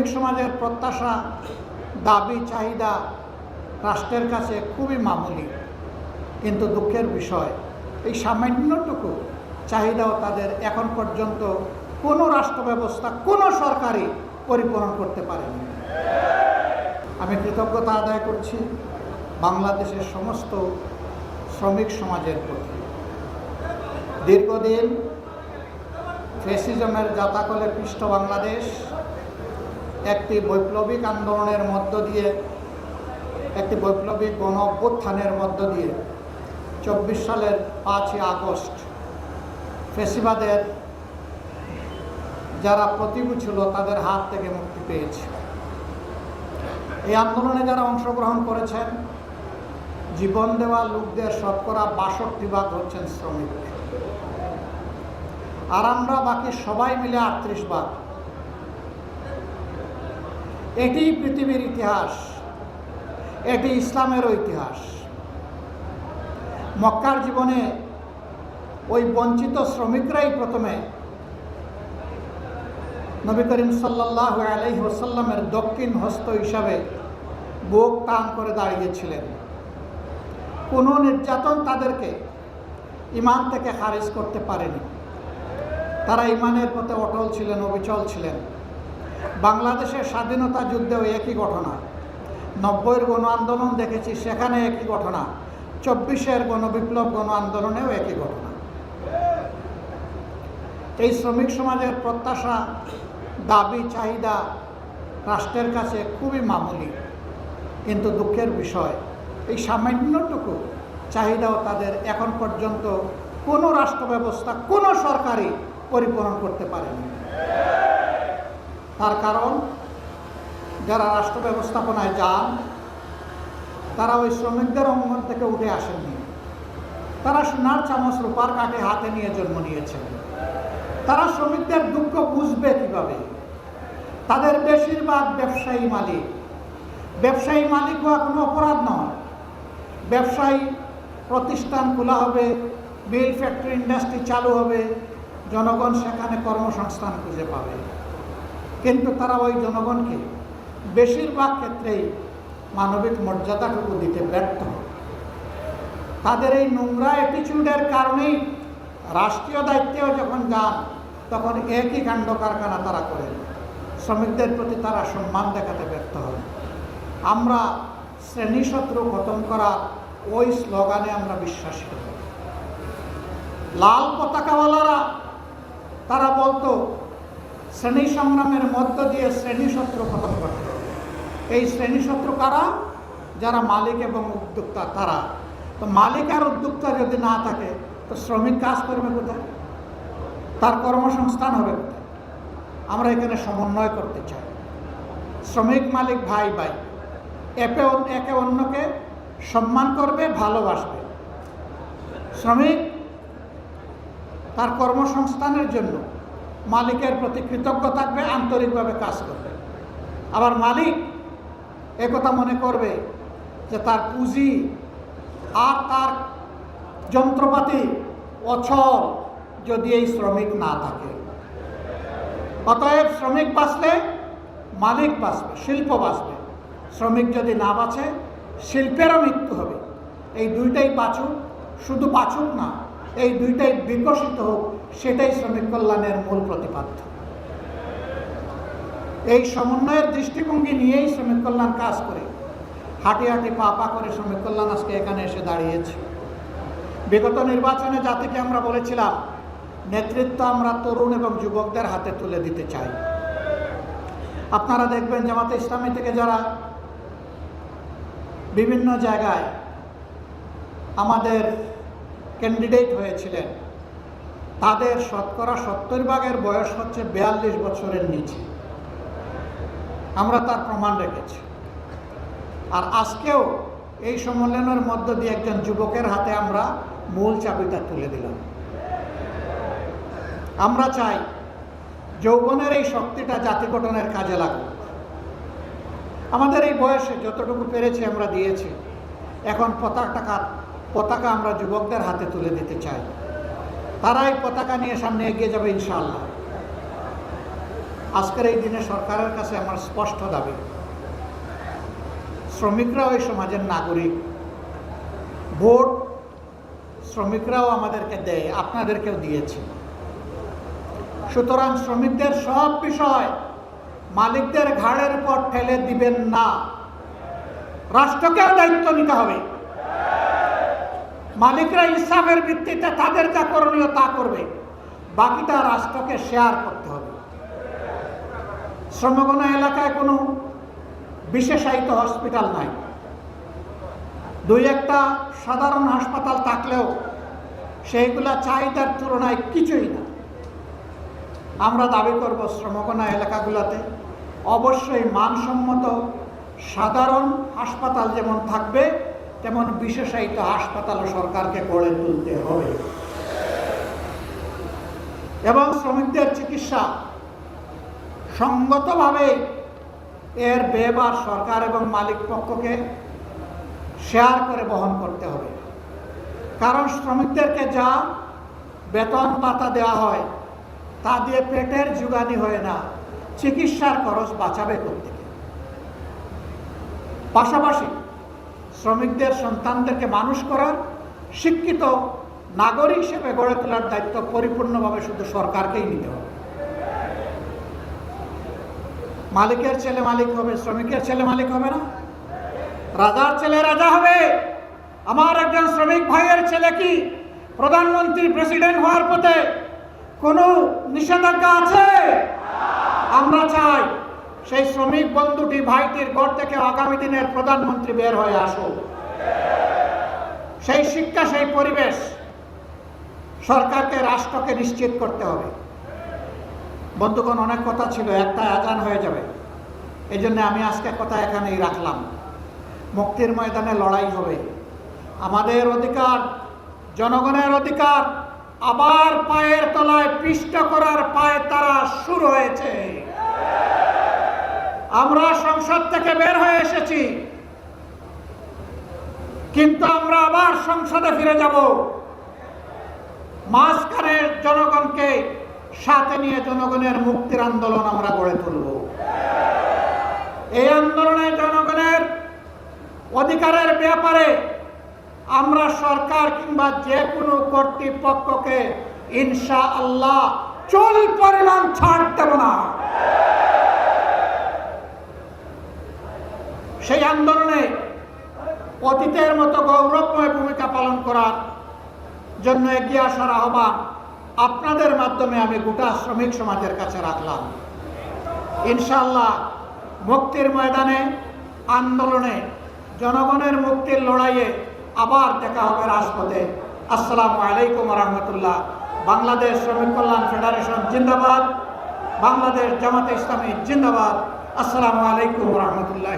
শ্রমিক সমাজের প্রত্যাশা, দাবি, চাহিদা রাষ্ট্রের কাছে খুবই মামুলি, কিন্তু দুঃখের বিষয় এই সামান্যটুকু চাহিদাও তাদের এখন পর্যন্ত কোনো রাষ্ট্র ব্যবস্থা, কোনো সরকারই পরিপূরণ করতে পারেনি। আমি কৃতজ্ঞতা আদায় করছি বাংলাদেশের সমস্ত শ্রমিক সমাজের প্রতি। দীর্ঘদিন ফ্যাসিজমের জাতাকলে পিষ্ট বাংলাদেশ একটি বৈপ্লবিক আন্দোলনের মধ্য দিয়ে, একটি বৈপ্লবিক গণ অভ্যুত্থানের মধ্য দিয়ে 24 সালের 5ই আগস্ট ফ্যাসিবাদের যারা প্রতিভূ ছিল তাদের হাত থেকে মুক্তি পেয়েছে। এই আন্দোলনে যারা অংশগ্রহণ করেছেন, জীবন দেওয়া লোকদের শতকরা 62% হচ্ছেন শ্রমিক, আর আমরা বাকি সবাই মিলে 38%। এটি পৃথিবীর ইতিহাস, এটি ইসলামেরও ইতিহাস। মক্কার জীবনে ওই বঞ্চিত শ্রমিকরাই প্রথমে নবী করিম সাল্লাল্লাহু আলাইহি ওয়াসাল্লামের দক্ষিণ হস্ত হিসাবে বুক টান করে দাঁড়িয়েছিলেন। কোনো নির্যাতন তাদেরকে ঈমান থেকে খারিজ করতে পারেনি। তারা ঈমানের পথে অটল ছিলেন, অবিচল ছিলেন। বাংলাদেশের স্বাধীনতা যুদ্ধেও একই ঘটনা, 90-এর গণ আন্দোলন দেখেছি, সেখানে একই ঘটনা, 24-এর গণবিপ্লব গণ আন্দোলনেও একই ঘটনা। এই শ্রমিক সমাজের প্রত্যাশা, দাবি, চাহিদা রাষ্ট্রের কাছে খুবই মামুলি, কিন্তু দুঃখের বিষয় এই সামান্যটুকু চাহিদাও তাদের এখন পর্যন্ত কোনো রাষ্ট্র ব্যবস্থা, কোনো সরকারই পরিপূরণ করতে পারেনি। তার কারণ যারা রাষ্ট্র ব্যবস্থাপনায় যান তারা ওই শ্রমিকদের অঙ্গন থেকে উঠে আসেননি। তারা সোনার চামচ, রূপার কাঠে হাতে নিয়ে জন্ম নিয়েছেন। তারা শ্রমিকদের দুঃখ বুঝবে কীভাবে? তাদের বেশিরভাগ ব্যবসায়ী মালিক। ব্যবসায়ী মালিক হওয়া কোনো অপরাধ নয়। ব্যবসায়ী প্রতিষ্ঠান খোলা হবে, মিল, ফ্যাক্টরি, ইন্ডাস্ট্রি চালু হবে, জনগণ সেখানে কর্মসংস্থান খুঁজে পাবে। কিন্তু তারা ওই জনগণকে বেশিরভাগ ক্ষেত্রেই মানবিক মর্যাদাটুকু দিতে ব্যর্থ। তাদের এই নোংরা অ্যাটিটিউডের কারণেই রাষ্ট্রীয় দায়িত্বেও যখন যান তখন একই কাণ্ড কারখানা তারা করেন। শ্রমিকদের প্রতি তারা সম্মান দেখাতে ব্যর্থ হন। আমরা শ্রেণীশত্রু খতম করার ওই স্লোগানে আমরা বিশ্বাস করি। লাল পতাকাওয়ালারা তারা বলতো শ্রেণী সংগ্রামের মধ্য দিয়ে শ্রেণীশত্রু খতম করতে হবে। এই শ্রেণীশত্রু কারা? যারা মালিক এবং উদ্যোক্তা তারা। তো মালিক আর উদ্যোক্তা যদি না থাকে তো শ্রমিক কাজ করবে কোথায়? তার কর্মসংস্থান হবে কোথায়? আমরা এখানে সমন্বয় করতে চাই। শ্রমিক মালিক ভাই ভাই, একে অন্যকে সম্মান করবে, ভালোবাসবে। শ্রমিক তার কর্মসংস্থানের জন্য মালিকের প্রতি কৃতজ্ঞ থাকবে, আন্তরিকভাবে কাজ করবে। আবার মালিক একথা মনে করবে যে তার পুঁজি আর তার যন্ত্রপাতি অচল যদি এই শ্রমিক না থাকে। অতএব শ্রমিক বাঁচলে মালিক বাঁচবে, শিল্প বাঁচবে। শ্রমিক যদি না বাঁচে শিল্পেরও মৃত্যু হবে। এই দুইটাই বাঁচুক, শুধু বাঁচুক না, এই দুইটাই বিকশিত হোক, সেটাই শ্রমিক কল্যাণের মূল প্রতিপাদ্য। এই সমন্বয়ের দৃষ্টিভঙ্গি নিয়েই শ্রমিক কল্যাণ কাজ করে। হাঁটি হাঁটি পা পা করে শ্রমিক কল্যাণ আজকে এখানে এসে দাঁড়িয়েছে। বিগত নির্বাচনে জাতিকে আমরা বলেছিলাম নেতৃত্ব আমরা তরুণ এবং যুবকদের হাতে তুলে দিতে চাই। আপনারা দেখবেন জামাতে ইসলামী থেকে যারা বিভিন্ন জায়গায় আমাদের ক্যান্ডিডেট হয়েছিলেন তাদের শতকরা 70% বয়স হচ্ছে 42 বছরের নিচে। আমরা তার প্রমাণ রেখেছি। আর আজকেও এই সম্মেলনের মধ্য দিয়ে একজন যুবকের হাতে আমরা মূল চাবিটা তুলে দিলাম। আমরা চাই যৌবনের এই শক্তিটা জাতি গঠনের কাজে লাগুক। আমাদের এই বয়সে যতটুকু পেরেছি আমরা দিয়েছি। এখন পতাকা আমরা যুবকদের হাতে তুলে দিতে চাই। তারা এই পতাকা নিয়ে সামনে এগিয়ে যাবে ইনশাআল্লাহ। আজকের এই দিনে সরকারের কাছে আমার স্পষ্ট দাবি, শ্রমিকরাও এই সমাজের নাগরিক, ভোট শ্রমিকরাও আমাদেরকে দেয়, আপনাদেরকেও দিয়েছে। সুতরাং শ্রমিকদের সব বিষয় মালিকদের ঘাড়ের উপর ঠেলে দিবেন না, রাষ্ট্রকেও দায়িত্ব নিতে হবে। মালিকরা ইনসাফের ভিত্তিতে তাদের যা করণীয় তা করবে, বাকিটা রাষ্ট্রকে শেয়ার করতে হবে। শ্রমগণ এলাকায় কোনো বিশেষায়িত হসপিটাল নাই, দুই একটা সাধারণ হাসপাতাল থাকলেও সেইগুলা চাহিদার তুলনায় কিছুই না। আমরা দাবি করব শ্রমগণ এলাকাগুলোতে অবশ্যই মানসম্মত সাধারণ হাসপাতাল যেমন থাকবে, তেমন বিশেষায়িত হাসপাতালও সরকারকে গড়ে তুলতে হবে এবং শ্রমিকদের চিকিৎসা সঙ্গতভাবে এর ব্যয়ভার সরকার এবং মালিক পক্ষকে শেয়ার করে বহন করতে হবে। কারণ শ্রমিকদেরকে যা বেতন ভাতা দেওয়া হয় তা দিয়ে পেটের জোগানি হয় না, চিকিৎসার খরচ বাঁচাবে করতে। পাশাপাশি শ্রমিকদের সন্তানদেরকে মানুষ করার, শিক্ষিত নাগরিক হিসেবে গড়ে তোলার দায়িত্ব পরিপূর্ণভাবে শুধু সরকারকেই নিতে হবে। মালিকের ছেলে মালিক হবে, শ্রমিকের ছেলে মালিক হবে না, রাজার ছেলে রাজা হবে। আমার একজন শ্রমিক ভাইয়ের ছেলে কি প্রধানমন্ত্রী প্রেসিডেন্ট হওয়ার পথে কোনো নিষেধাজ্ঞা আছে? আমরা চাই সেই শ্রমিক বন্ধুটি ভাইটির ঘর থেকে আগামী দিনের প্রধানমন্ত্রী বের হয়ে আসুক। সেই শিক্ষা, সেই পরিবেশ সরকারকে, রাষ্ট্রকে নিশ্চিত করতে হবে। বন্ধুগণ, অনেক কথা ছিল, একটা আজান হয়ে যাবে, এই জন্য আমি আজকে কথা এখানেই রাখলাম। মুক্তির ময়দানে লড়াই হবে, আমাদের অধিকার, জনগণের অধিকার আবার পায়ের তলায় পিষ্ট করার পায়ে তারা শুরু হয়েছে। আমরা সংসদ থেকে বের হয়ে এসেছি, কিন্তু আমরা আবার সংসদে ফিরে যাব। মাঝখানের জনগণকে সাথে নিয়ে জনগণের মুক্তির আন্দোলন আমরা গড়ে তুলব। এই আন্দোলনে জনগণের অধিকারের ব্যাপারে আমরা সরকার কিংবা যে কোনো কর্তৃপক্ষকে ইনশাআল্লাহ চুল পরিমাণ ছাড় দেব না। সেই আন্দোলনে অতীতের মতো গৌরবময় ভূমিকা পালন করার জন্য এগিয়ে আসার আহ্বান আপনাদের মাধ্যমে আমি গোটা শ্রমিক সমাজের কাছে রাখলাম। ইনশাআল্লাহ মুক্তির ময়দানে, আন্দোলনে, জনগণের মুক্তির লড়াইয়ে আবার দেখা হবে রাজপথে। আসসালামু আলাইকুম রহমতুল্লাহ। বাংলাদেশ শ্রমিক কল্যাণ ফেডারেশন জিন্দাবাদ, বাংলাদেশ জামাতে ইসলামী জিন্দাবাদ। আসসালামু আলাইকুম রহমতুল্লাহ।